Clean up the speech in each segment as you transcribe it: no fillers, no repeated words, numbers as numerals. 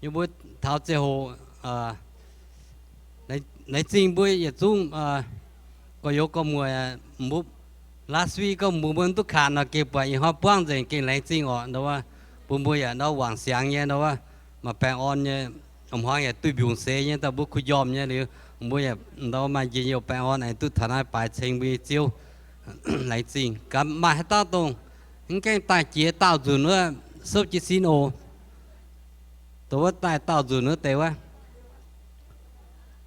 như bữa tháo chế hồ lấy chính bữa giờ chung có yếu có mùa mùa last week có mùa bên tu khăn là kịp vậy họ buông dậy cái lấy chính họ đóว่าปุ่มบอยnó hoàng sáng nhé đóว่ามาแปลงออนเนี่ยông hỏiเนี่ยtôi biểu xe nhé tao bữaคุยอมเนี่ยหรือบอยđó mà chỉ nhiềuแปลงออนnày tôi thằng này bài trình bị chiêu lấy chính cầm mà hết tao tung những cái tài chế tạo dù nữa sắp chỉ xin ô tôi tài tạo dù nữa tệ quá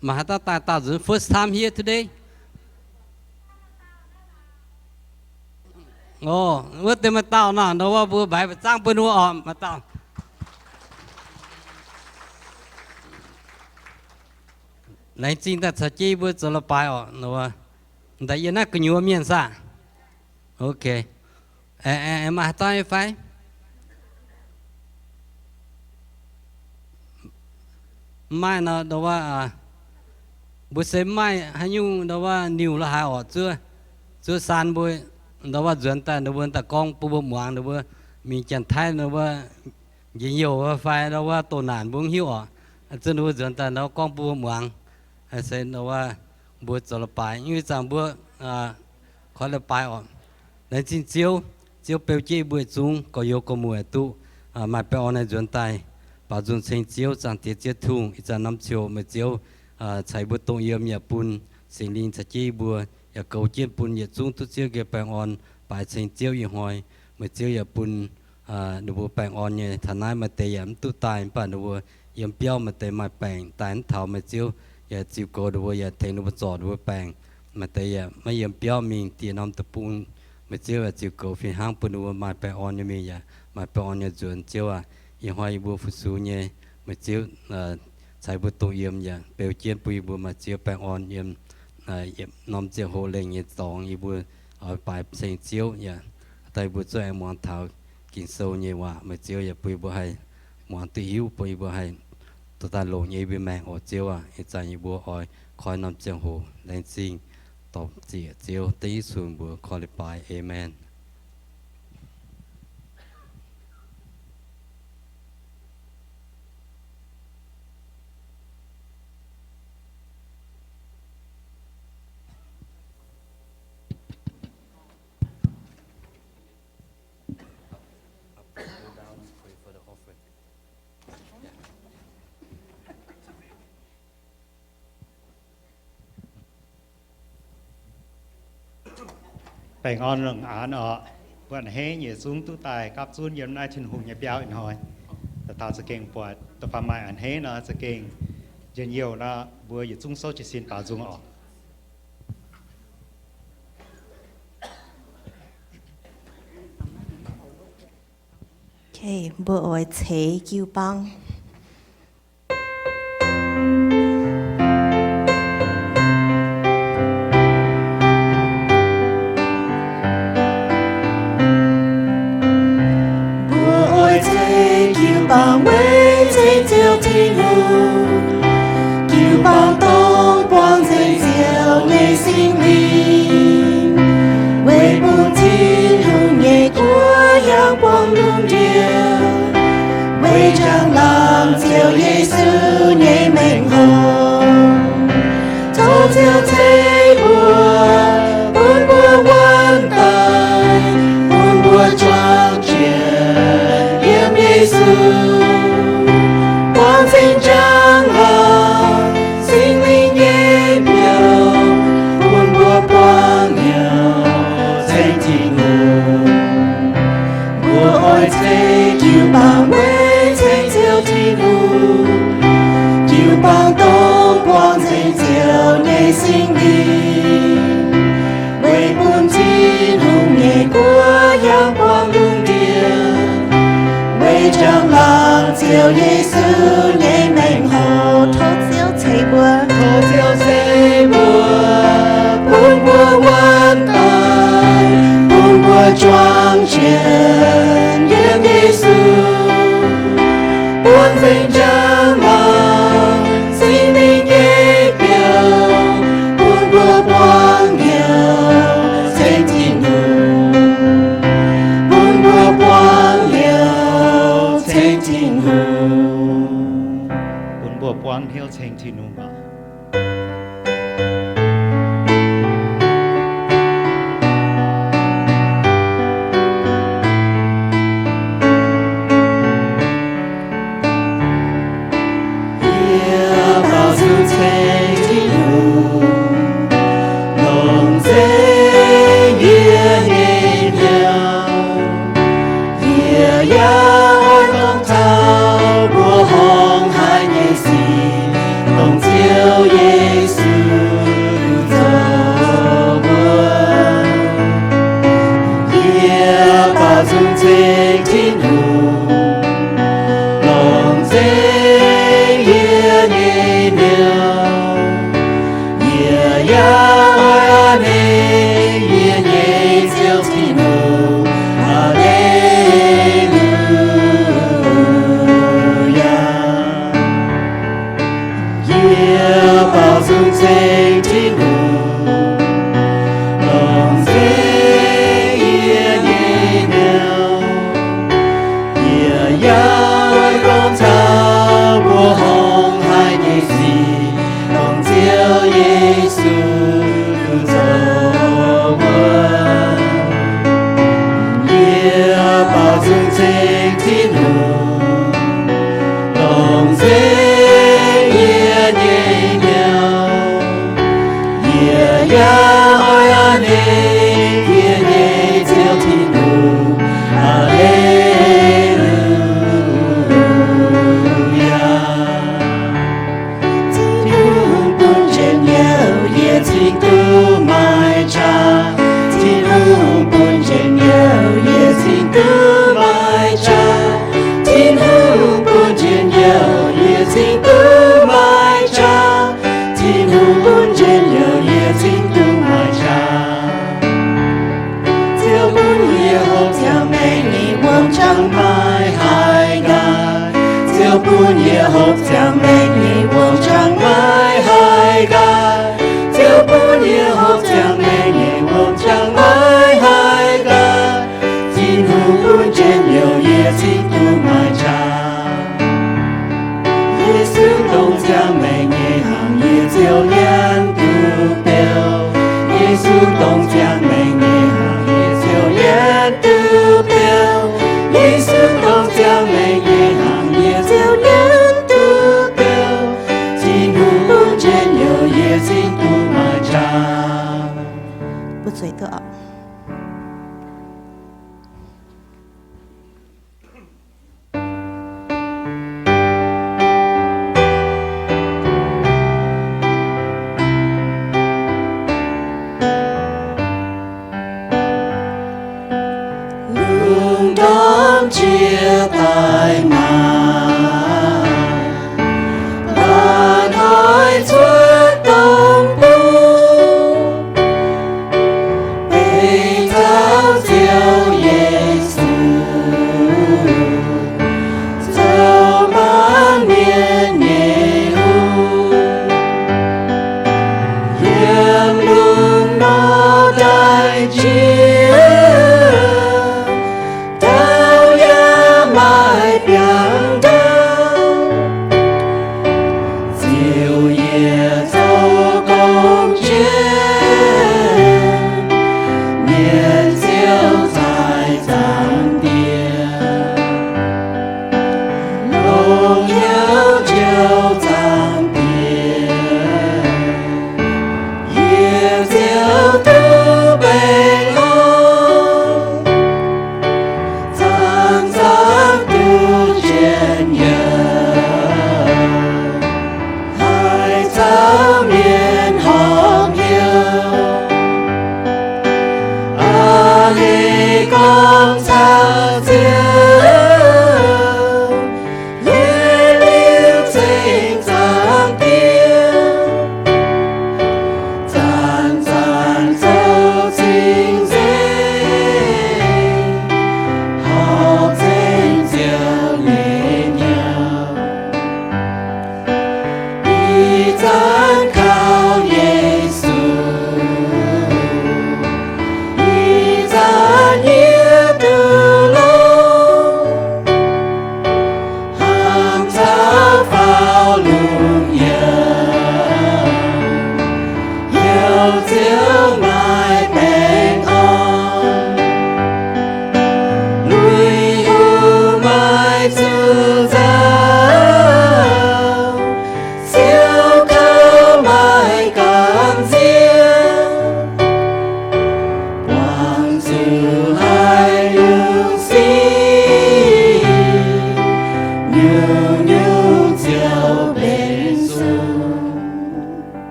mà hết tao tài tạo dù first time here today ồ bữa tao mà tạo nào đâuว่าbữa bài phải sang bên hoa mà tạo lấy chính ta sẽ chỉ bữa cho là bài ọ đâuว่าtại vì nó cứ nhiều miếng sa ok em mà tao phải mai nó đâuว่าbữa sớm mai hay nhung đâuว่าnhiều là hai ọ chưa san bữa đâuว่าchuyển ta đâuว่าta con bữa muang đâuว่ามีจันทายđâuว่าnhiều phải đâuว่าtổ nạn buông hiu ọ chứ đâu chuyển ta đâu con bữa muang hay sẽ đâuว่าbữa cho là bài như rằng bữa khó là bài ọ nên chính chiếu bèo chi bữa chung có yêu có mùa tu mà bèo này chuyển tay bảo dùng sinh chiếu rằng tiết chiết thùng ít ra năm chiều mà chiếu chạy bữa tông yếm nhà bún sinh linh sẽ chi bữa nhà cầu chiết bún nhà chung tu chiếu cái bèo on bài sinh chiếu như hồi mà chiếu nhà bún đồ bữa bèo on như thằng này mà tề yếm tu tài bà đồ bữa yếm béo mà tề mà bèn tài thảo mà chiếu nhà chiếu cổ đồ bữa nhà thèn đồ bữa giọt đồ bữa bèn mà tề mà yếm béo mình tiền năm tập bún mà chiếu là chiếu cổ phiền hang bún đồ bữa mà bèo on như mình nhà mà bèo on như chuẩn chiếuยังหอยบัวฟุซูเนี่ยมาเจียวใช้บัวตัวเยี่ยมอย่างเปลวเจียนปุยบัวมาเจียวแปลงอ่อนเยี่ยมน้ำเจียวโฮเลงเยี่ยสองยี่บัวเอาไปเสียงเจียวอย่างแต่บัวช่วยมวนเท้ากินโซเนี่ยว่ามาเจียวอย่าปุยบัวให้มวนตัวหิวปุยบัวให้ตัวตาโลยี่บัวแมงอเจียวให้ใจยี่บัวอ้อยคอยน้ำเจียวโฮแรงจริงตบเจียวตีส่วนบัวคอลิปายเอเมนbèn on rừng án ọวันเฮเหยียดสูงตู้ตายกับสูนเยี่ยมนายชินหุงเยียบยาวอินหอยแต่ตาสเก่งปวดแต่ความหมายอันเฮนะสเก่งเย็นเยี่ยวนะบัวเหยียดสูงโซจิสินป่าจุงออกโอเคบัวอ้อยเฉยกิ้วปังbằng với trên chiều thiên hùng kiều bằng tông quang trên chiều ngày sinh linh với buồn thiên hùng ngày của yang quang lung điệu với trang làm chiều Giêsu ngày mệnh hồng thâu chiều thấy buồn buồn buồn quan tài buồn buồn choáng chuyện yếm Giêsu quang sinh trang lòng sinh linh nhẹ biểu buồn bùa quang nhiều thành thiên hùng bùa ôi thế kiều bằng với thành chiều thiên hùng kiều bằng tông quang thành chiều ngày sinh linh với buồn thiên hùng nhẹ của yang quang lung điệu với trang lòng chiều Giêsu ngày mệnh hồ thốt diêu thấy bùa buồn bùa quan tài buồn bùa choáng chuyện yếm Giêsu buồn vinh trang lòng sinh linh nhẹ biểu buồn bùa quang nhiều thành thiên hùng buồn bùa quang nhiều thành thiên hùng bùa quang hiếu chênh thì nụ ngọ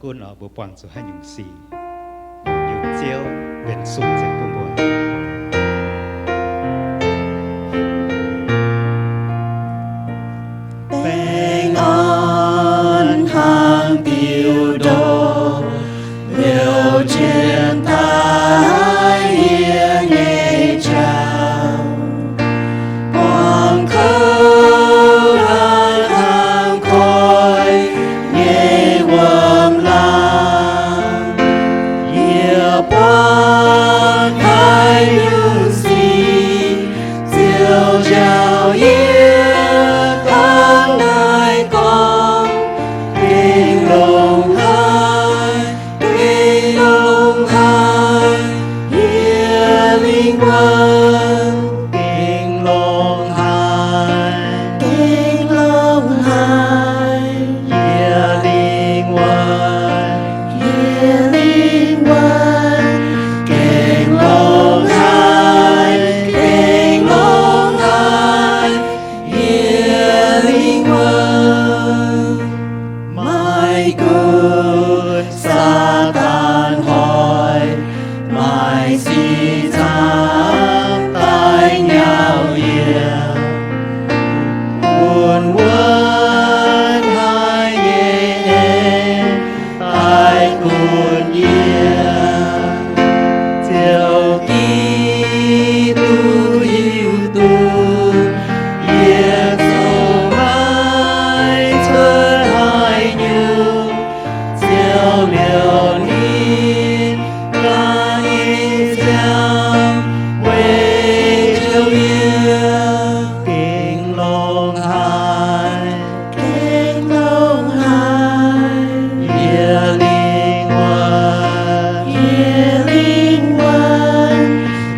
กุนบุปผงสุให้ยุงสียุงเจียวเป็นสุดจากปุ่มบวย bình an hàng tiêu đồ liều chiến thái yên nghe chào quang khâu lan hàng khói nghe quầm lang địa quan hai như gì diệu chào yên tháng nơi con kinh lòng hai yên linh quân kinh lòng hai yên linh quân kinh lòng hai yên linh quân mai cơn sa tan hỏi mai si tham tai nhau yêu buồn quên hai nhẹ tai cuốn yêu chiều kỳ tu yêu tu yên sâu mãi chơi hai như chiều liều nín ca yên giang quê chiều yên kinh lòng hai yên linh quân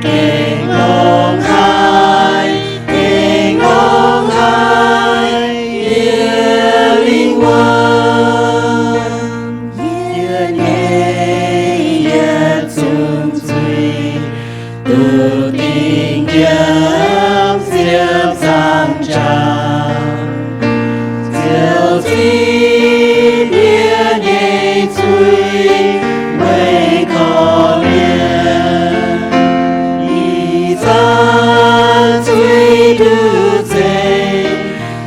kinh lòng hai yên linh quân yên nhẹ yên chung thủy tu tình kiếm diệp giang tràng diệu thiên yên nhẹ thủy mây khó miên y gian thủy đưa dây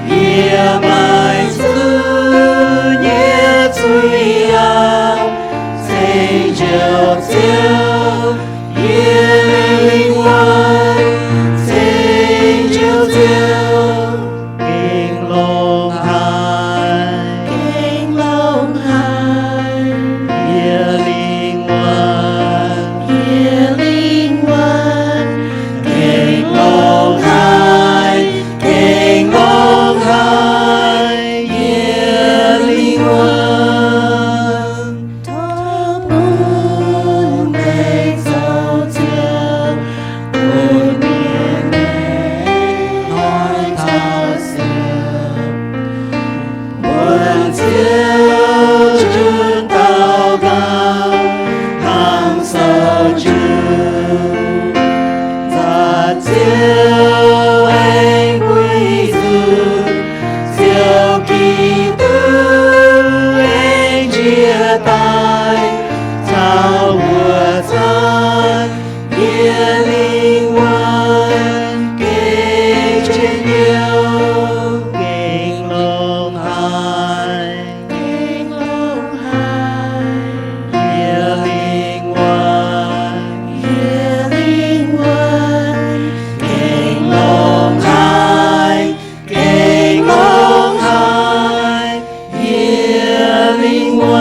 yên mai sư nhẹ thủy áo xây chiều chiều yên linh quân xây chiều chiều kinh lòng hai yên linh quân kinh lòng hai yên linh quân thọ buồn đầy dấu chiều buồn miền nói thao xưa buồn chiều chun tao cao hàng sơ chun ra chiều anh quý dương diệu kỳ tư anh chia tay chào mùa gian yên linh quân kê trên yêu kinh lòng hai yên linh quân kinh lòng hai yên linh quân.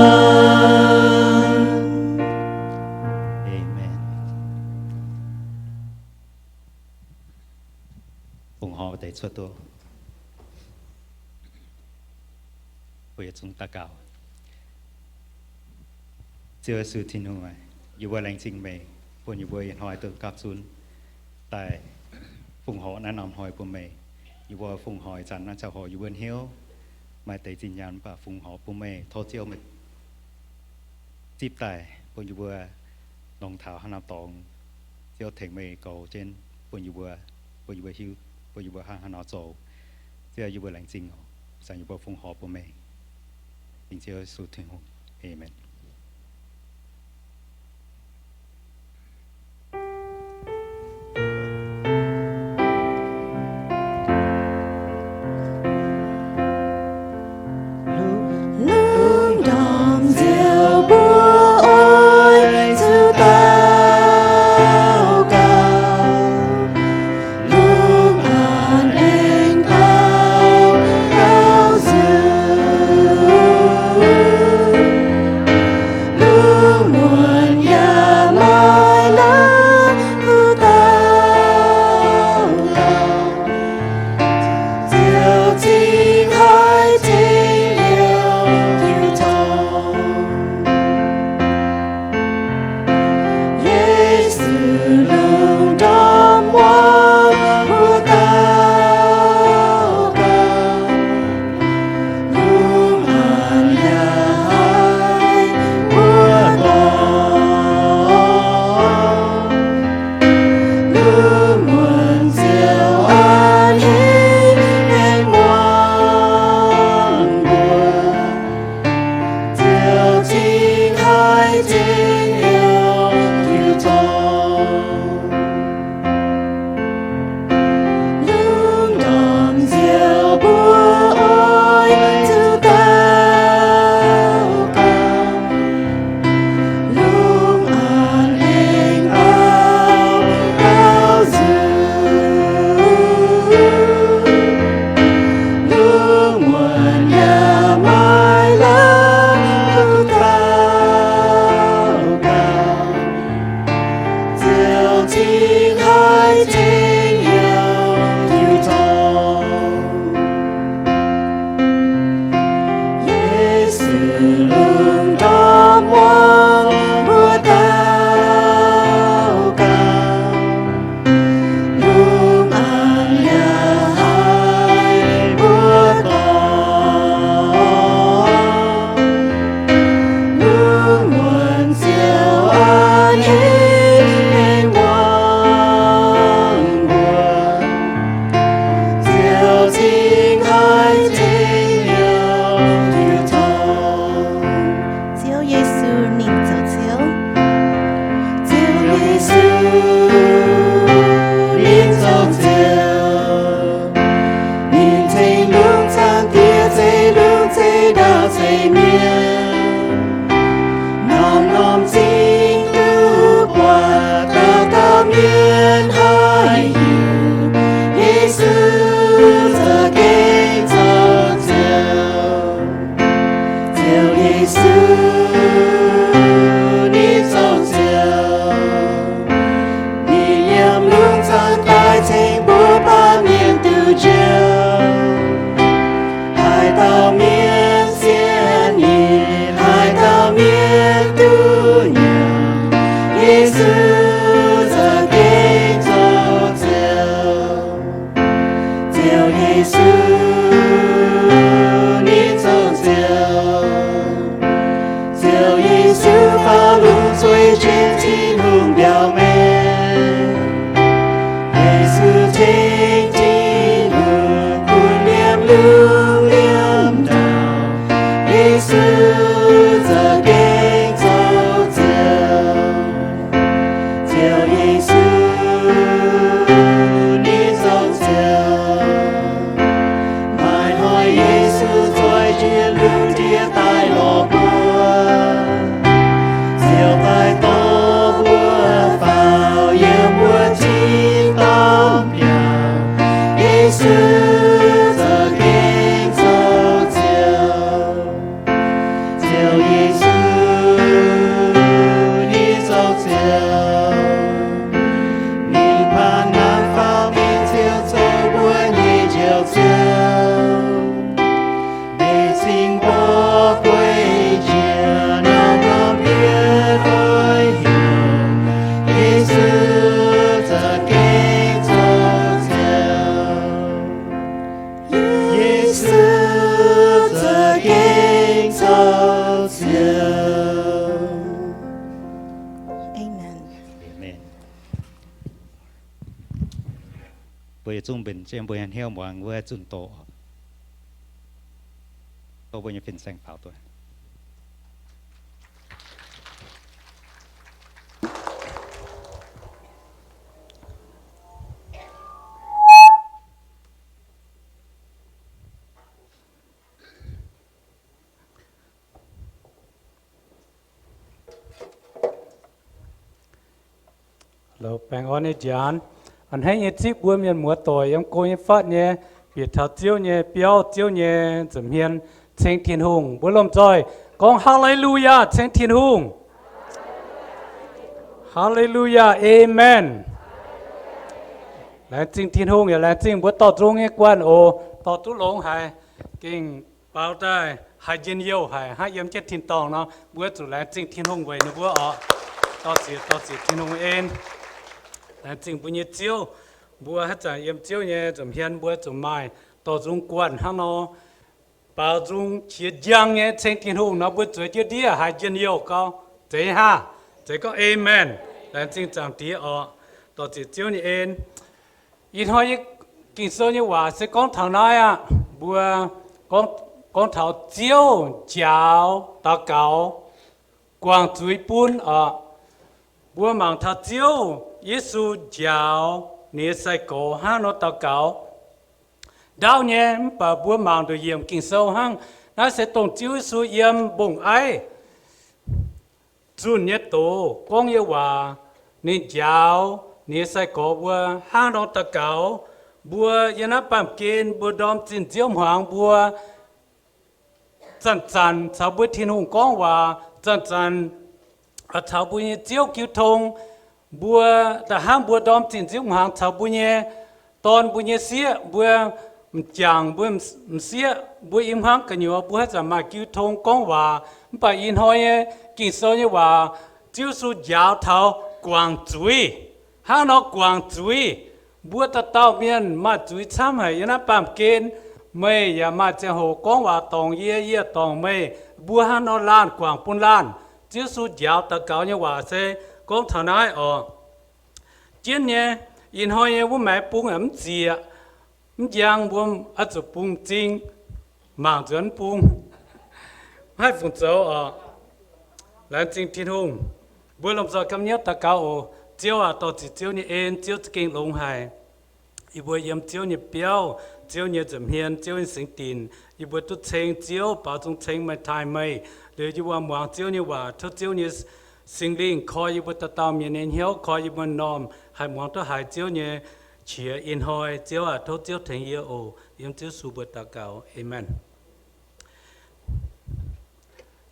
Amen. Phụng họ để cho tôi. Bây chúng ta cầu. Chưa sự thiên hồi, dù vừa lành trình mê, vừa như vừa hiện hỏi từ cặp xuân. Tại phụng họ đã nằm hỏi của mê, dù vừa phụng hỏi chẳng nó chào hỏi dù vừa hiếu. Mà tại trình nhàn và phụng họ của mê, thô chiêu mê. Tiếp tại, vừa như vừa lòng thảo hà nào tổng, chiêu thành mê cầu trên, vừa như vừa hiếu, vừa như vừa hà nào dầu. Chiêu như vừa lành trình họ, chẳng như vừa phụng họ của mê. Tình chiêu sự thiên hồi. Amen. Lương đom diệu búa ôi chư tao cao lương an anh cao cao dường lương muôn nhà mai lá cứ tao cao diệu chính hai chính yêu cứu thầu Giêsu lương đom hoa của tao cao lương an nhà hai của con lương muôn diệu an hỷ anh ngoan buồn diệu chính hai chính yêu cứu thầu lương đom diệu búa ôi chư tao cao lương an anh ao cao dường lương muôn nhà mai lá cứ tao cao diệu chính hai chính yêu cứu thầu Giêsu lương đom hoa của tao cao lương an nhà hai của con lương muôn diệu an hỷ anh ngoan buồn diệu chính hai chính yêu cứu thầu diệu Giêsu niệm dấu diệu diệu Giêsu niệm dấu diệu niệm thấy lương trang kia thấy lương thấy đau thấy miên nom nom chính lưu quả ta miên hai hiểu Giêsu giờ kinh dấu diệu diệu Giêsu niệm dấu diệu niệm nhầm lương trang tai thành búa ba miền từ chiều hai tao miên xiên nhìn hai tao miên tu nhiều Giêsu giờ kinh dấu diệu diệu Giêsu niệm dấu diệu diệu Giêsu phá lung xuôi trên thiên hùng biểu mê Giêsu trên thiên hùng cuốn niệm lương liêm đạo Giêsu giờ kinh dấu diệu diệu Giêsu niệm dấu diệu mai hỏi Giêsu rồi chia lương tia tai lò bùa diệu tai to bùa vào yêu bùa chín tóm nhau Giêsu giờ kinh dấu diệu diệu Giêsu niệm dấu diệu niệm phán nắng pháo miên diệu dấu bùa nhị diệu diệu để xin bố quay chia nào nào biết ôi hiểu Giêsu giờ kinh dấu diệu Giêsu giờ kinh dấu diệu Amen. Amen. Bởi trung bình trên bởi hàn heo mọi người trung tổ bởi như phiên xanh pháo tuổi เราแปลงอ้อนในจานอันให้ยจิบบัวเมียนหมัวต่อยยังโกยฟาดเนี่ยเปียดเท้าเจียวเนี่ยเปียวเจียวเนี่ยจำเฮียนเชงเทียนหงบัวลมจอยกองฮาเลลูยาเชงเทียนหงฮาเลลูยาเอเมนและจริงเทียนหงอย่าและจริงบัวต่อตรงเงี้ยกวนโอต่อตุ้หลงหายกิ่งเปล่าได้หายเย็นเยี่ยวหายหายเยี่ยมเจ็ดทินตองเนาะบัวจุและจริงเทียนหงไว้นะบัวอ๋อต่อเสียเทียนหงเองและจริงบุญเจียวบัวฮัจจะเยี่ยมเจียวเนี่ยจำเฮียนบัวจำไม้ต่อตรงกวนห้างเนาะเปล่าตรงเฉียดยังเนี่ยเชงเทียนหงเนาะบัวจุเดียวเดียหายเย็นเยี่ยวก็เจ้าเจ้าก็เอเมนและจริงจำตีอ๋อต่อเจียวนี่เองอีท้อยกินโซนี่ว่า是讲头那呀บัว讲头蕉椒ตะเกากวางจุยปุ้นอ่ะบัวมังทัดเจียวเยซูเจ้าเนี่ยใส่โกห้างนตะเกาดาวเนี่ยป่าบัวมังตัวเยี่ยมกินโซห้างน่าเสตรงเจียวสูเยี่ยมบ่งไอจุนเนี่ยโตกองเยว่านี่เจ้าเนี่ยใส่โกบัวห้างนตะเกาบัวยานาปั๊มเกณฑ์บัวดอมจินเจียวหางบัวจันชาวบัวทินหงก้องว่าจันชาวบัวเจียวกิ้วทงบัวแต่ห้ามบัวดอมจินเจียวหางชาวบัวตอนบัวเสียบัวจางบัวเสียบัวอิ่มหางกันอยู่บัวจะมากิ้วทงก้องว่าไปอินหอยกินโซนี่ว่าเจียวสุดยาวเท้ากวางจุยห้างนอกกวางจุยบัวตะเต้าเมียนมาจุยช้ำให้ยนะปั๊มเกณฑ์ไม่อย่ามาเจ้าโหกองว่าตองเยี่ยตองไม่บัวหานอล้านกวางปุ่นล้านเจ้าสุดยาวตะเกาเนี่ยว่าเสกองทนายอ๋อเจียนเนี่ยอินหอยว่าแม่ปุ้งแอมเจียมยังบัวอาจจะปุ้งจริงหมางจนปุ้งให้ฝุ่นเจ้าอ๋อแล้วจริงที่ทุ่งบัวลมจอคำเนี้ยตะเกาเจียวต่อจิเจียวนี่เองเจียวจะเก่งลงหายอีบัวเยี่ยมเจียวนี่เปียวเจียวนี่จำเฮียนเจียวนี่สิงตินอีบัวตุเชงเจียวป่าจงเชงไม่ทายไม่หรืออีบัวหมวงเจียวนี่ว่าทุเจียวนี่สิงลิงคอยอีบัวตะตามเมียนเหี้ยวคอยอีบัวนอมให้หมวงตัวหายเจียวนี่เฉียอินหอยเจียวทุเจียวถึงเยโอเยี่ยมเจียวสูบตะเกาเอเมน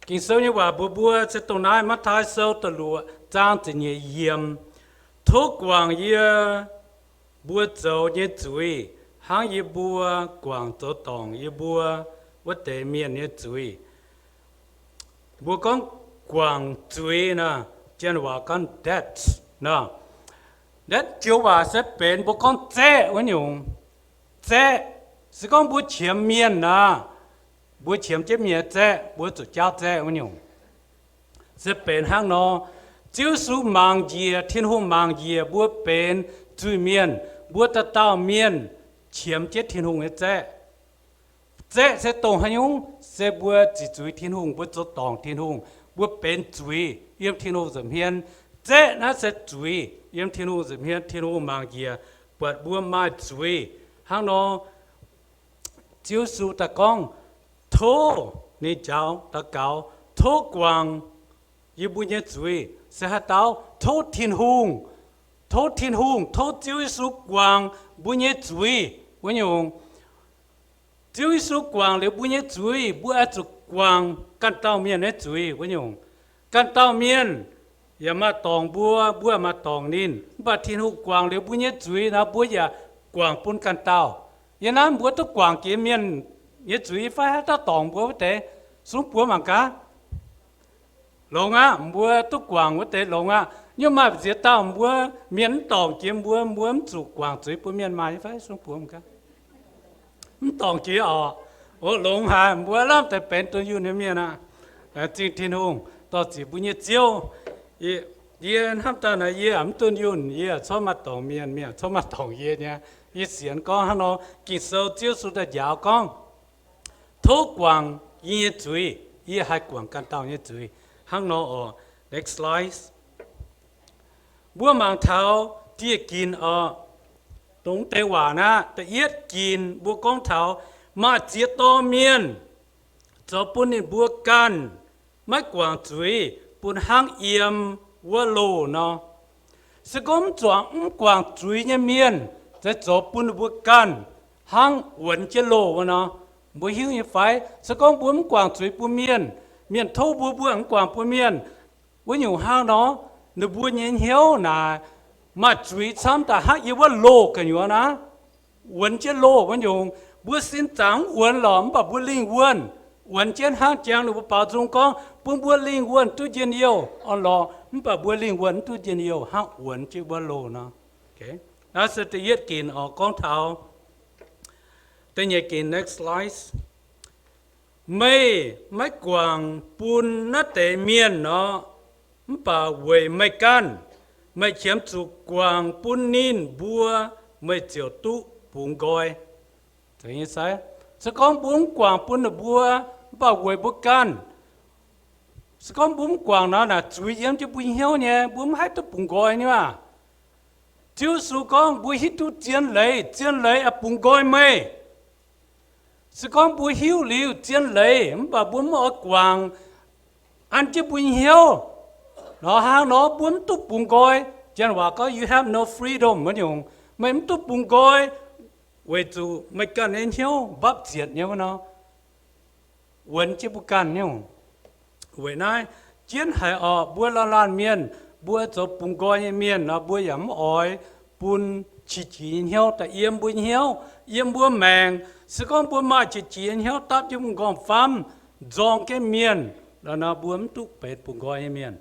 กินเซลนี่ว่าบัวจะตรงนั้นมาทายเซลตะลัวจ้างจะเนี่ยเยี่ยมทุกวางเยี่ยบัวเจ้าเนี่ยจุยหางยี่บัวกวางเจ้าตองยี่บัววัดเตเมียนเนี่ยจุยบัวก้องกวางจุยนะเจนว่ากันเด็ดนะเด็ดเจ้าว่าจะเป็นบัวก้องเจ้วันยงเจ้是讲บัวเฉียมเมียนนะบัวเฉียมเจ็บเมียเจ้บัวจุดเจ้าเจ้วันยงจะเป็นหางนอเจ้าสูมังเยียทิ้นหูมังเยียบัวเป็นจุยเมียนบัวตะเต้าเมียนเฉียมเจ็ดทิ้นหูเจ้เจ้เสตรงหยุงเสบัวจิจุยทิ้นหูบัวจุดตองทิ้นหูบัวเป็นจุยเยี่ยมทิ้นหูสมเฮียนเจ้น่าเสจุยเยี่ยมทิ้นหูสมเฮียนทิ้นหูมังเยียเปิดบัวมาจุยหางนอเจ้าสูตะกองโทนี่เจ้าตะเกาโทกวางยี่บุญเยจุยเสียเต้าโทษทินหุงโทษทินหุงโทษจิวสุกวางบุญเยจุยวันยงจิวสุกวางหรือบุญเยจุยบัวจุกวางกันเต้าเมียนเนจุยวันยงกันเต้าเมียนอย่ามาตองบัวมาตองนินบัดทินหุกวางหรือบุญเยจุยนะบัวอย่ากวางปุ่นกันเต้าอย่างนั้นบัวต้องกวางเกี่ยเมียนเยจุยไฟให้ตาตองบัวแต่สุบัวมังกาลงอ่ะบัวตุกกวางวัดเตลงอ่ะยังมาเสียเต้าบัวเมียนตองเกี่ยมบัวมันจุกกวางจุยปัวเมียนมาไฟสงปัวมันกันมันตองเกี่ยอ๋อโอ้ลงหาบัวล้ำแต่เป็นตัวอยู่ในเมียนะจริงที่นุ่งต่อจีบุญเจียวเยี่ยนห้ามตาหน่ะเยี่ยมตัวยุ่นเยี่ยชอบมาตองเมียชอบมาตองเยี่ยเนี่ยยี่เสียนก้องฮันโนกินโซเจียวสุดยาวก้องทุกกวางยี่จุยยี่ให้กวางกันเต้ายี่จุยหางนออ next slide บัวมังเท้าที่กินตรงเตวานะแต่เอียดกินบัวกองเท้ามาเจียตอเมียนจอปุ่นนี่บัวกันไม่กวางจุยปุ่นหางเอี่ยมวัวโลเนาะ sự công chọn quảng chuối nhà miền sẽ cho bún bún can hang uẩn chế lô vào nó bùi hiu như phải sự công bún quảng chuối bún miền thâu bún bún quảng bún miền với nhiều hang đó nó bún nhện hiếu là mà chuối xăm ta hắc yêuว่าโลกันอยู่นะuẩn chế lô với nhiều bún xin trắng uẩn lỏm và bún linh uẩn uẩn chế hang chàng được bảo trung con bún linh uẩn tu nhiên yêu on lò mà bún linh uẩn tu nhiên yêu hang uẩn chếว่าโลนะokay nó sẽ tự nhiên kín ở con thảo tự nhiên kín next slide mấy quảng bún nó tệ miền nó bà về mấy can mấy chiếm chủ quảng bún nín bùa mấy chiều tu bún gói tự nhiên sao sẽ có bún quảng bún là bùa bà về bún can sẽ có bún quảng nó là chủ yếu cho bún hiếu nhé bún hai tu bún gói nhá chú số con bùi hít tu chiến lấy à bún gói mày sự con bùi hiếu liu chiến lấy bà bún ở quảng ăn chứ bún hiếu nó hang nó bún tu bún gói chiến hòa có you have no freedom mà nhung mày tu bún gói về chủ mày cần anh hiếu bắp diệt nhau nó quên chứ bún can nhau về nay chiến hải ở bùa lan miền bùa cho bún gói miền nó bùa yếm ỏi bún chỉ hiếu tại yếm bún hiếu yếm bùa mèng sự con bùa mà chỉ hiếu táp cho bún gom pham dòng cái miền là nó bùa tu bệt bún gói miền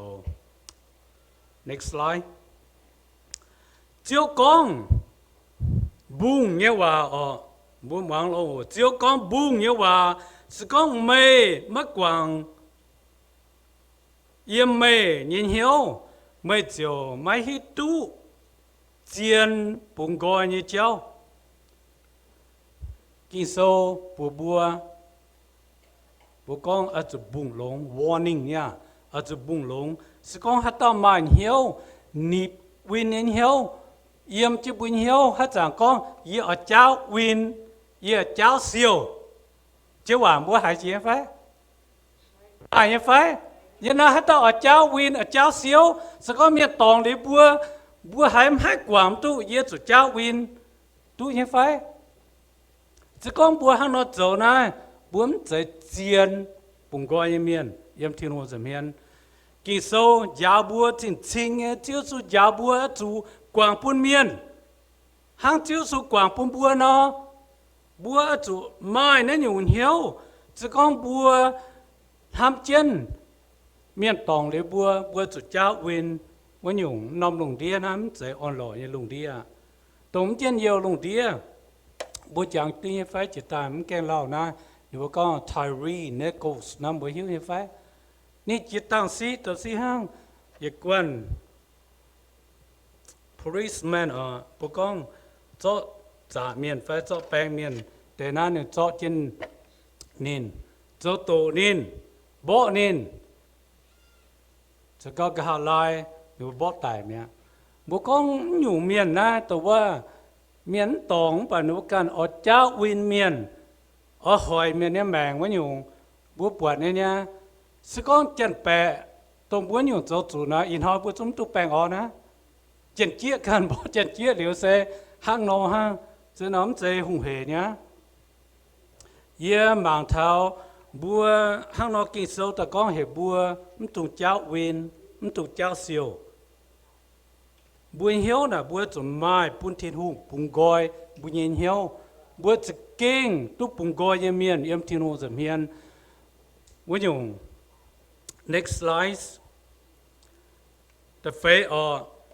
oh next slide chiếu con bung nhưว่าbún măng lô chiếu con bung nhưว่าsự con mê mất quảng yếm mê nhìn hiếu mê chiều mai hít tu chiên bún gói như cháu kinh sâu bùa con ở chỗ bung lông warning nha ở chỗ bung lông sự con hát tao mà hiếu nịp win nhìn hiếu yếm chứ bún hiếu hát chẳng con yi ở cháu win yi ở cháu siêu chứ hòa mua hai chị em phải ai em phải giờ nó hát tao ở cháu win ở cháu siêu sẽ có miệt tòng để bua hai quảng tu ye chủ cháu win tu như phải sẽ có bua hàng nó走này bướm chạy chiên bùng gọi như miền yếm thiên hồ dầm hiền kỳ sâu giáo bua chính chính chiếu su giáo bua chủ quảng bún miền hàng chiếu su quảng bún bua nó bua chủ mai nó nhiều hiếu sẽ có bua ham chân miền tòng để bua chủ cháu win với nhung nằm lùng đĩa nắm sẽ on lò như lùng đĩa tổng chân nhiều lùng đĩa bố chàng tuy phải chỉ tạm kèn lao na nếu có Tyree Nichols nằm với hiếu như phải ní chỉ tăng sĩ tập sĩ hang một quan policeman ở bố con cho trả miền phải cho bèn miền để nan cho chân nín cho tổ nín bỏ nínจะก็กระไรหรือบ่ตายเมียบุกองอยู่เมียนนะแต่ว่าเมียนตองปนุกันอเจ้าวินเมียนหอยเมียนเนี่ยแมงว่าอยู่บัวปวดเนี่ยสกองจันแปะตรงบัวอยู่เจ้าจูนะอินหอยบัวจุ้มตุแปงนะจันเจี๊ยกันบ่จันเจี๊ยเหลียวเสห้างนอห้างจะน้ำใจหุ่งเหเนี่ยเยี่ยมบางเท้าบัวห้างนอกินโซตะก้องเห็บบัวมันตุ่เจ้าวินมันตุ่เจ้าเสียวบัวเหี้ยวน่ะบัวจุ่มไม้ปุ่นเทียนหูปุ่งกอยบัวเย็นเหี้ยวบัวจะเก่งตุปุ่งกอยเมียนเยี่ยมเทียนหูจะเมียนวันอยู่ next slide แต่เฟย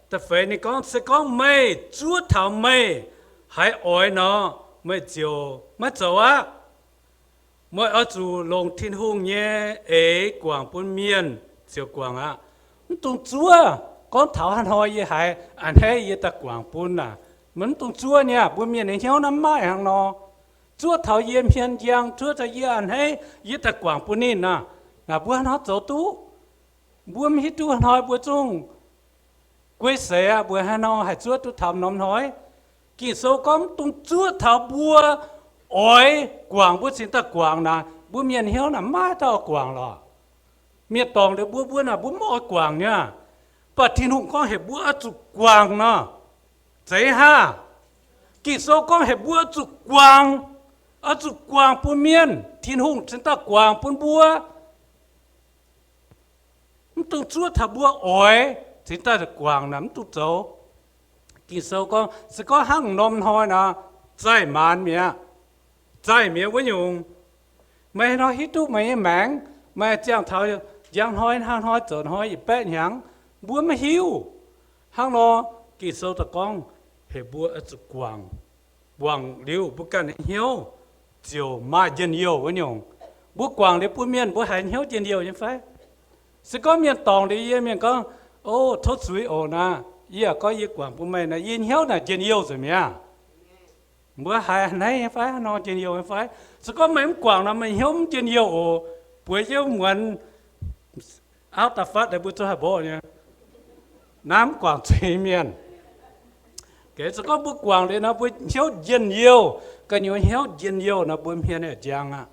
แต่เฟยนี่ก้องจะก้องไม่ชั่วเท่าไม่หายอ้อยเนาะไม่เจียวไม่เจ้าอะmỗi ở chủ lồng thiên hùng nhé ấy quảng bún miền chiều quảng á tung chúa con thảo hàn hoi như hải anh hay như ta quảng bún à mình tung chúa nha bún miền này nhau năm mai hàng nọ chúa thảo yếm hiền giang chúa ta như anh hay như ta quảng bún nín à là bún nó走tú bún hít tu hàn hoi bún chung quê xe bún hàn hoi hải chúa tu thảo nóm nói kỳ số con tung chúa thảo bùa ôi quảng bút xin ta quảng là bút miền hiếu là mãi tao quảng là miền tòng để bút là bút mỗi quảng nha bà thiên hùng con hệ búa chủ quang nó dễ ha kỳ số con hệ búa chủ quang ở chủ quang bún miên thiên hùng chúng ta quang bún búa từng chúa thà búa ỏi chúng ta được quang nắm tụ dấu kỳ số con sẽ có hăng nôm thôi nè trái màn mía với nhung mày nói hít tu mày mảng mày chẳng thao giang hoi hang hoi trộn hoi bé nhang búa mà hiu hang nó kỳ sâu ta con hệ búa ở chỗ quang liu búa cần hiu chiều mai dân yêu với nhung búa quang để búa miên búa hành hiu dân yêu như phải sẽ có miên tòng để yên miên con ô thốt suy ô na yên có yên quang búa mày là yên hiu là dân yêu rồi mía bữa hai này phải nó trên nhiều phải sẽ có mấy quảng là mình hiếm trên nhiều buổi chiều muốn áo tập phát để buổi cho hai bộ nha nám quảng tùy miền cái sẽ có bữa quảng để nó buổi hiếu trên nhiều cái nhiều hiếu trên nhiều nó buổi miền này giang à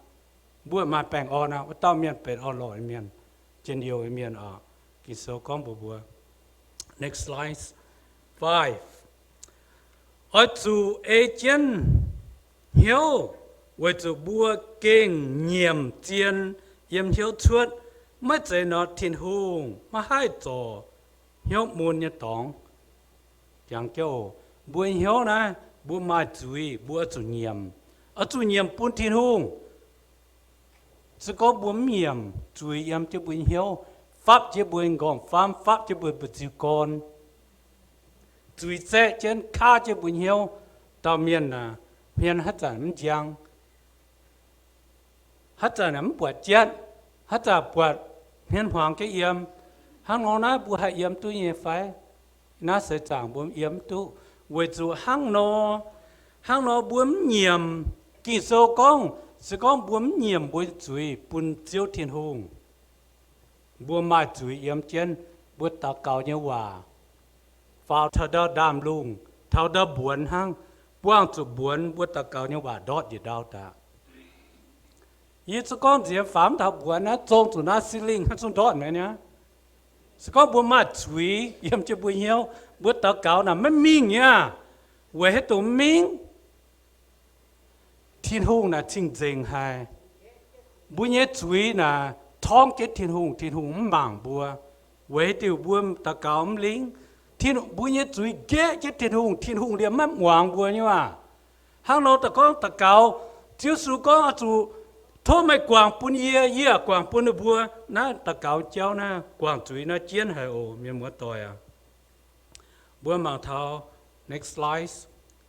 buổi mà bèn on à tao miền bèn on lội miền trên nhiều miền ở cái số con buổi next slide 5 ở chủ agent hiếu với chủ bùa kinh nghiệm tiền yếm hiếu chuột mới chơi nó thiên hùng mà hai tổ hiếu muốn như tòng chẳng kêu bùa hiếu na bùa mà chui bùa chủ nhiệm ở chủ nhiệm bùn thiên hùng sẽ có bùa nhiệm chui yếm cho bùa hiếu pháp cho bùa gom pháp cho bùa bùa chịu con chui xe trên cá cho bùn hiếu tao miền là miền hết chẳng giang hết chẳng nắm bọt chết hết chẳng bọt miền hoàng cái yếm hàng ngón nói bùa hay yếm tu như phải nó sẽ chẳng bùa yếm tu với dù hàng nó bùa nhiệm kỳ số con sẽ có bùa nhiệm bùa chui bùn chiếu thiên hùng bùa mai chui yếm trên bùa tạo cầu như hòa vào thao đó đam lung thao đó buồn hăng buông chủ buồn buông ta cầu như bà đót gì đâu ta ý số con gì phạm thao buồn á trông chủ na xí linh hắn xuống đót này nhá số con buồn mà chui yếm cho buồn hiếu buông ta cầu là mấy miếng nhá về hết tụi miếng thiên hùng là chính chính hay buồn nhé chui là thong cái thiên hùng mảng bùa về tiêu buông ta cầu lính thiên bùi nhé chui ghé chết thiên hùng liền mất hoàng bùa như mà hàng lô ta có ta cao chiếu số có chủ thôi mày quảng bún ye quảng bún bùa na ta cao cháu na quảng chui na chiến hay miền mua tỏi à bùa mang thao next slide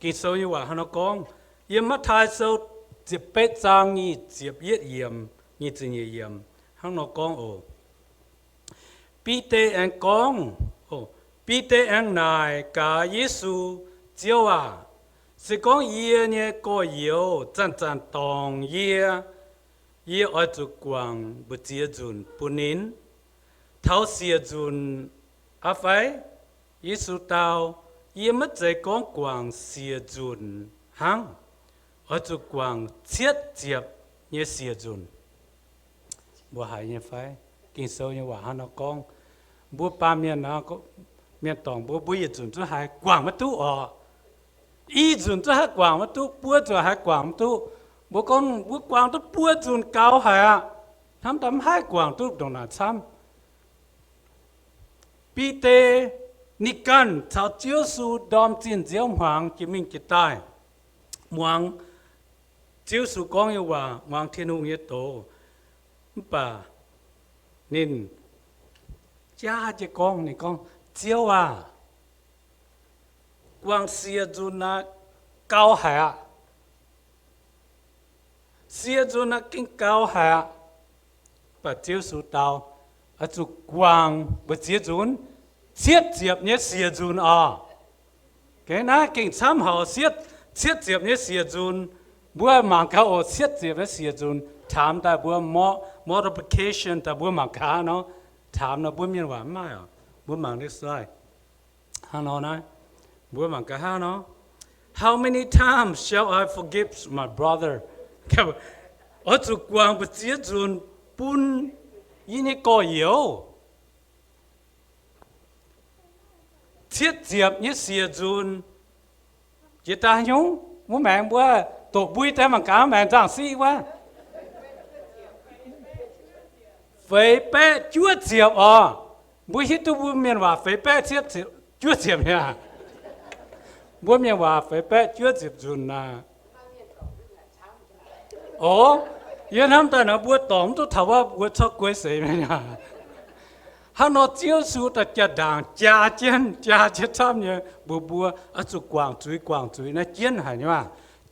kỳ sâu như vậy nó con yếm mắt thái sâu dịp bết giang nghi dịp yết yếm nghi tự nhiên yếm hàng nó con pi tê anh con bị tế anh này cả Giêsu chiếu à, sẽ có ye nhé có yếu chân tòng ye ở chỗ quảng bự chia dùn bún nín, tháo xìa dùn à phải Giêsu tao ye mất dạy con quảng xìa dùn hăng ở chỗ quảng chiết diệp nhé xìa dùn, bùa hải nhé phải kinh sâu như quả nó con bùa ba miền nó có miền tòng bố bố yên chuẩn cho hai quảng mất tu y chuẩn cho hai quảng mất tu bố cho hai quảng tu bố con bố quảng tu bố chuẩn cao hà thăm hai quảng tu đồng là chăm bi tê nikan chào chiếu su đom chín diễm hoàng chỉ mình chỉ tai hoàng chiếu su con yêu hòa hoàng thiên hùng yết tổ bà nên cha chỉ con này con chiếu à quang xia dùn na cao hạ xia dùn na kinh cao hạ và chiếu số tàu ở chỗ quang và xia dùn xiết diệp nhé xia dùn cái na kinh tham hậu xiết diệp nhé xia dùn bữa mang cao xiết diệp nhé xia dùn tham ta bữa multiplication ta bữa mang cá nó tham nó bữa miên hòa mai bữa mang next slide hắn nói bữa mang cá nó how many times shall I forgive my brother ở chỗ quang bật giết dùn bún ý như có yếu thiết diệp như xìa dùn chỉ ta nhúng muốn mẹ bữa tổ bùi thế mà cá mẹ giảng sĩ quá phế bé chúa diệp bùi hít tu bùi miền hòa phế bé thiết chúa diệp nha bùi miền hòa phế bé chúa diệp dùn na yên lắm ta nó bùi tóm tu thảoว่าbùi cho quê sấy mẹ nha hắn nó chiếu su ta cha đàng cha chết tham nhỉ bùa ở chỗ quảng chuối nó chiến hải nhá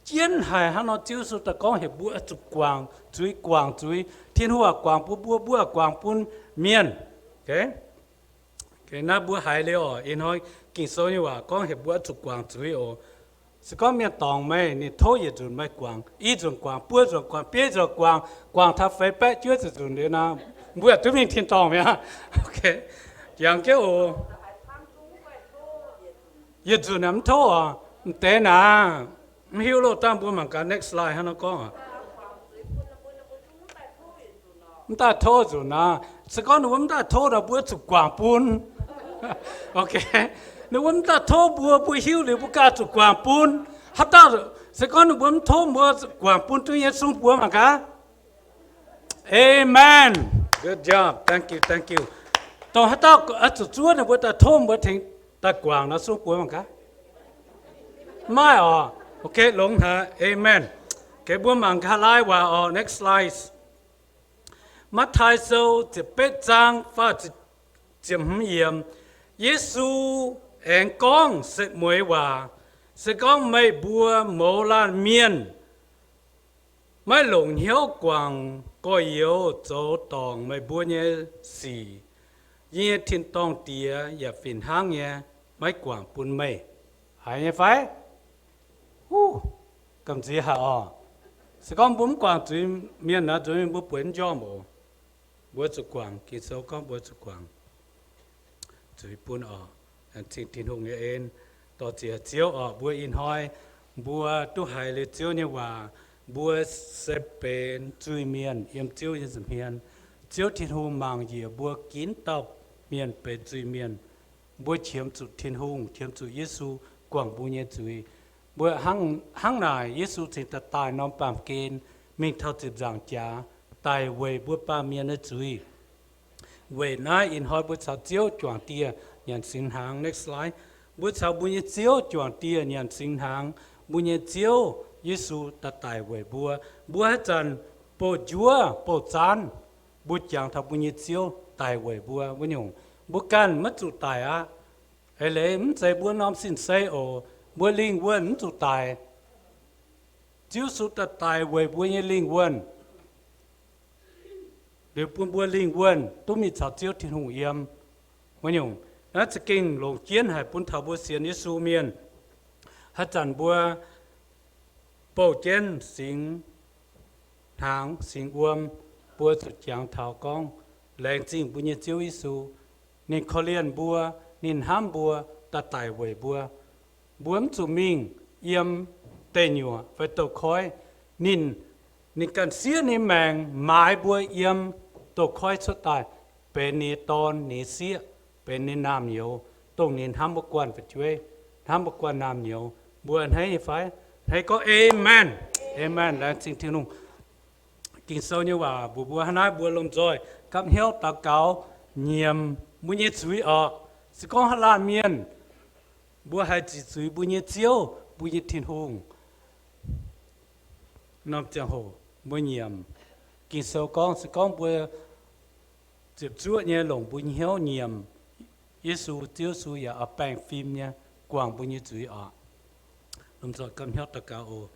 chiến hải hắn nó chiếu su ta có hệ bùa ở chỗ quảng chuối thiên hoa quảng bùa quảng pun miền cái na bùa hải liệu in hỏi kinh số nhưว่าcó hệ bùa ở chỗ quảng chuối sẽ có miền tòng mày nè thôi giờ chuẩn mày quảng ý chuẩn quảng bùa chuẩn quảng bia chuẩn quảng tháp phế bé chưa chuẩn đấy na bữa tụi mình thiên tòng vậy ok chẳng cái giờ chuẩn nắm thô té na hiểu lo tam bữa mà cả next slide hắn nó có ta thô rồi na sẽ có nếu ta thô là bữa chụp quảng pun ok nếu ta thô bữa hiểu thì bữa cả chụp quảng pun hát ta sẽ có nếu thô bữa quảng pun tụi nhớ xuống bữa mà cả amen. Good job. Thank you. Tao hát tao ở chỗ chúa này bữa ta thôm bữa thình ta quảng nó xuống cuối mà cả. Mai ok lúng hả? Amen. Cái bữa mà cả lại vào next slide. Mắt thái sâu chỉ biết trang và chỉ hiểm. Giêsu anh con sẽ mới vào sẽ có mấy bữa mồ lan miên. Mấy lồng hiếu quảng có yếu chỗ tòng mấy bữa nhé xì như thiên tông tía và phiền hang nhé mấy quảng bún mây hay như phải cầm gì hả sẽ có bốn quảng tùy miền nào tùy bữa bún cho mồ bữa chụp quảng kỳ sau có bữa chụp quảng tùy bún anh thiên hùng nghe em tao chỉ chiếu bữa in hỏi bữa tu hay là chiếu nhưว่าbữa sẽ bên chui miền em chiếu như thế miền chiếu thiên hùng mang gì bữa kín tộc miền bên chui miền bữa chiếm chủ thiên hùng chiếm chủ Giêsu quảng bữa nhé chui bữa hăng này Giêsu thì ta tài non bám kên mình thâu tiếp giảng trả tài về bữa ba miền ở chui về nay in hỏi bữa sau chiếu chọn tia nhận sinh hàng next slide bữa sau bữa nhé chiếu chọn tia nhận sinh hàng bữa nhé chiếu Giêsu ta tài về bùa hết trần bộ chúa bộ chán bùa chẳng thằng bùa nhiệt chiếu tài về bùa nhung bùa can mất chủ tài hay lẽ mất say bùa nom xin say bùa linh quân mất chủ tài Giêsu ta tài về bùa nhiệt linh quân để bùa linh quân tôi mi chào chiếu thiên hùng yếm nhung nó sẽ kinh lồng chiến hay bùa thảo bùa xiên Giêsu miền hết trần bùa bộ trên sinh tháng sinh bùa sự chẳng thảo con lệnh chính bùa nhiệt chiếu Giêsu nên khó liên bùa nên ham bùa ta tài về bùa chủ mình yếm tê nhựa phải tổ khói nên cần xía nên màng mãi bùa yếm tổ khói xuất tài bên nê tôn nê xía bên nê nam nhiều tổ nên ham một quan phải chơi ham một quan nam nhiều bùa anh thấy phải thấy có amen là xin thiên nung kinh sâu nhưว่าbùa nói bùa lông rồi cắm hiếu ta cáo nhiệm bùa nhiệt suy sẽ có hà lan miền bùa hai chỉ suy bùa nhiệt chiếu bùa nhiệt thiên hùng nằm chẳng hồ bùa nhiệm kinh sâu con sẽ có bùa chụp chúa nhé lồng bùa hiếu nhiệm Giêsu chiếu suy ở bảng phim nha quảng bùa nhiệt suy lông rồi cắm hiếu ta cáo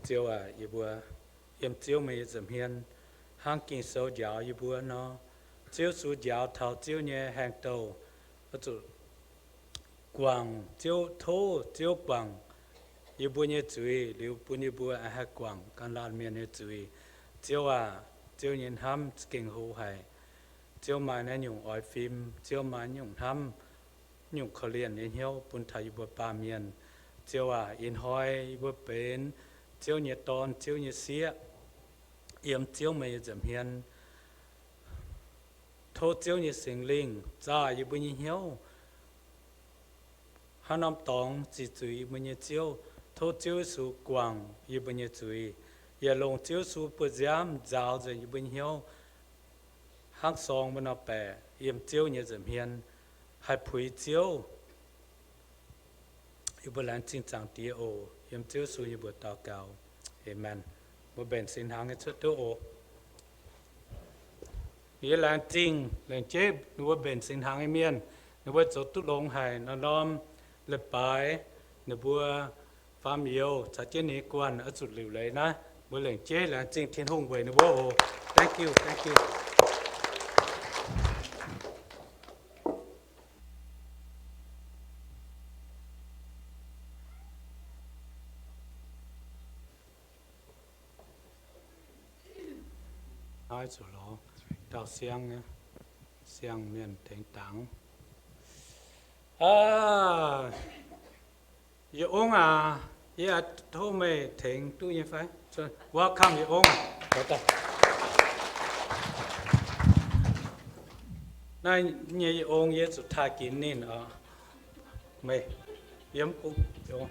chiếu bùa em chiếu mấy dầm hiền hàng kinh sâu giáo bùa nó chiếu số giáo thảo chiếu nhẹ hàng đầu ở chỗ quảng chiếu thô chiếu bằng bùa nhẹ chui liu bùa hai quảng can lan miền nhẹ chui chiếu nhìn ham kinh hồ hay chiếu mai này nhung ỏi phim chiếu mai nhung ham nhung khó liền nên hiếu bùn thầy bùa ba miền chiếu in hoi bùa bền chiếu nhiệt tôn chiếu nhiệt xía yếm chiếu mấy dầm hiền thô chiếu như sinh linh ra như bây nhiêu hắn năm tòng chỉ chui bây nhiêu chiếu thô chiếu su quang như bây nhiêu chui giờ lồng chiếu su bờ giam giáo rồi như bây nhiêu hắn song bên nó bè yếm chiếu như dầm hiền hai phùi chiếu yêu bờ lan chính trang tia ô yếm chiếu su như bờ tao cao amen bờ bền xin hàng cái chút ô nghĩa là chính là chế nuôi bền sinh hàng em miên nuôi chỗ tút lông hải nó lom lập bài nuôi phàm yêu trả chế này quan ở chuột liều lấy na bữa lần chế là chính thiên hùng về nuôi thank you thank you nói chỗ đó đào xiang nhé xiang miền thành tảng yêu ông à yêu thô mày thành tu như phải welcome yêu ông có ta này như yêu ông yêu chủ thà kín nên mày yếm cũng yêu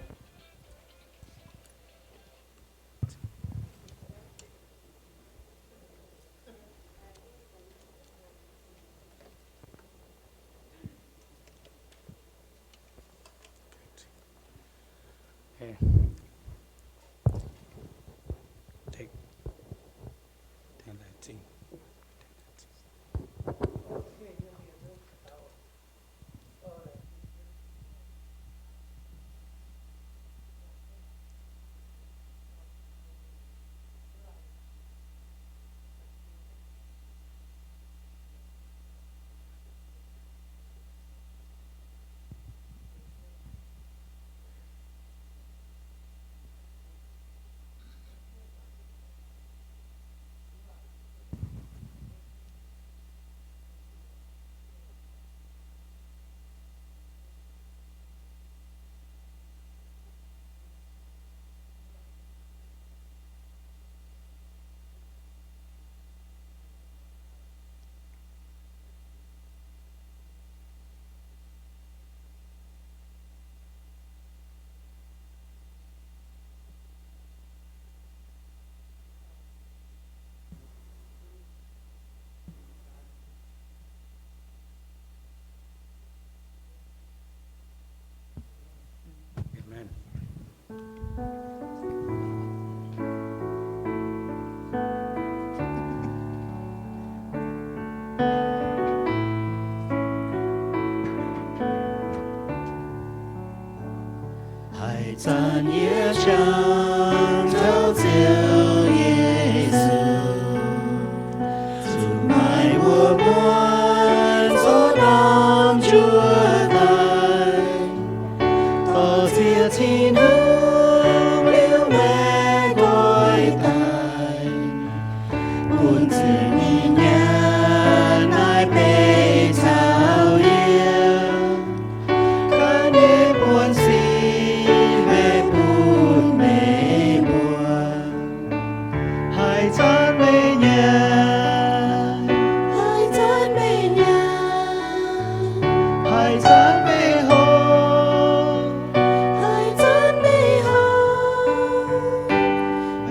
take lại chính amen Hải gian nghĩa trang theo diệu Giêsu, dù mãi mùa muôn gió nam Chúa Thầy, thọ diệt thiên hương liễu mẹ ngôi Thầy, buồn thương nhìn nhận ai bề thao yêu, cả đêm buồn xin về buồn mê buồn, hãy chán mê nhà, hãy chán mê nhà, hãy chán mê hồn, hãy chán mê hồn,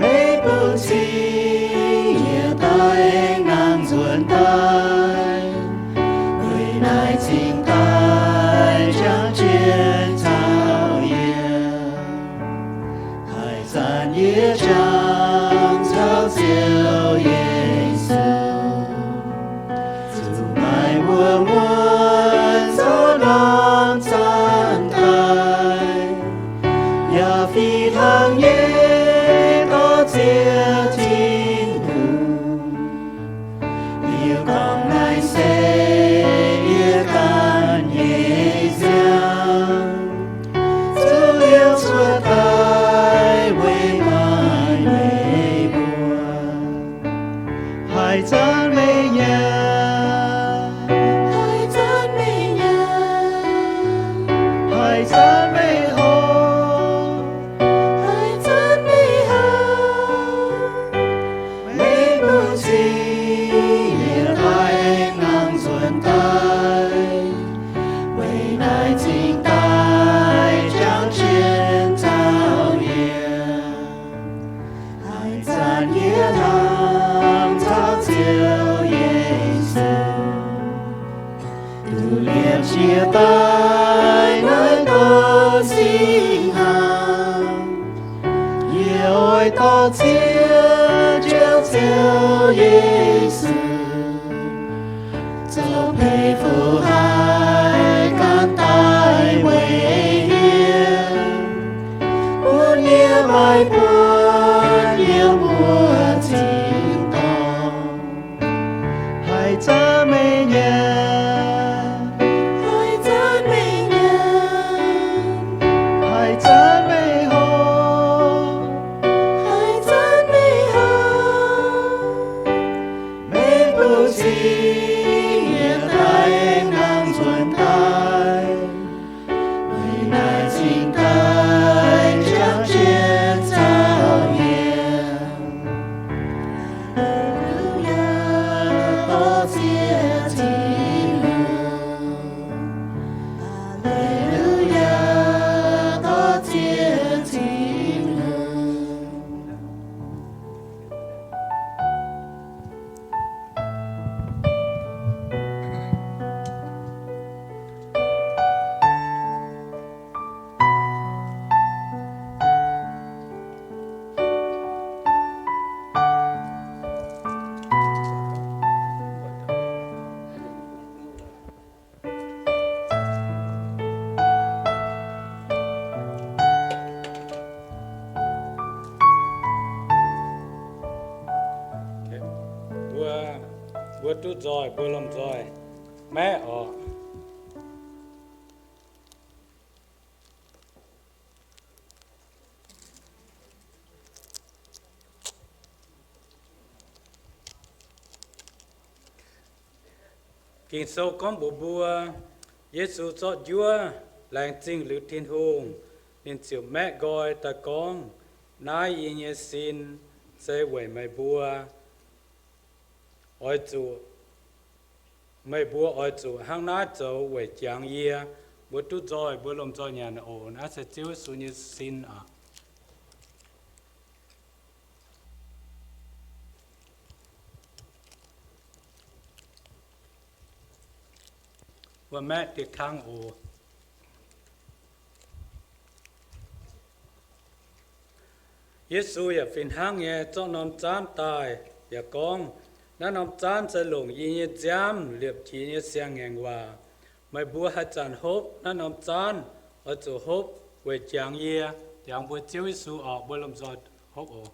hãy buồn xin nhớ tay nàng ruồn tay, người này chính tay chẳng chuyện thao yêu, hãy gian nghĩa trang theo diệu Giêsu, dù mãi mùa muôn gió non tan tay, nhà phi thang nhé có chia thiên hùng, yêu con ngài sẽ yêu can nhé giang, dù yêu chúa tay quê mai mê buồn, hãy chán mê nhà, hãy chán mê nhà, hãy chán mê hồn, hãy chán mê hồn, 爱多情，就救耶稣，做佩服海敢带威严，不也爱不也不惊动，海赞美耶，爱赞美人，海赞美好，爱赞美好，美不尽也带能存在，为乃近代将见早宴，路亚多接近路，哈利路亚多接近路。bữa tu rồi bữa làm rồi mẹ ở kinh sâu con bùa bùa Giêsu cho Chúa lành chính lữ thiên hùng nên chiều mẹ gọi ta con nái yên nhé xin sẽ về mày bùa ôi chủ mày bùa ôi chủ hàng nái châu về chẳng yê bữa tu rồi bữa làm rồi nhà nó ổn á sẽ chiếu xuống như xin à và mẹ thì khang ổ Giêsu ya phiền hang ye cho non chan tai ya con na non chan sẽ lùng yi ye jam liệp chi ye siang ngang wa mai bua ha chan hop na non chan ở chỗ hop về chang ye yang bua chiếu Giêsu ở bua làm giọt hop ổ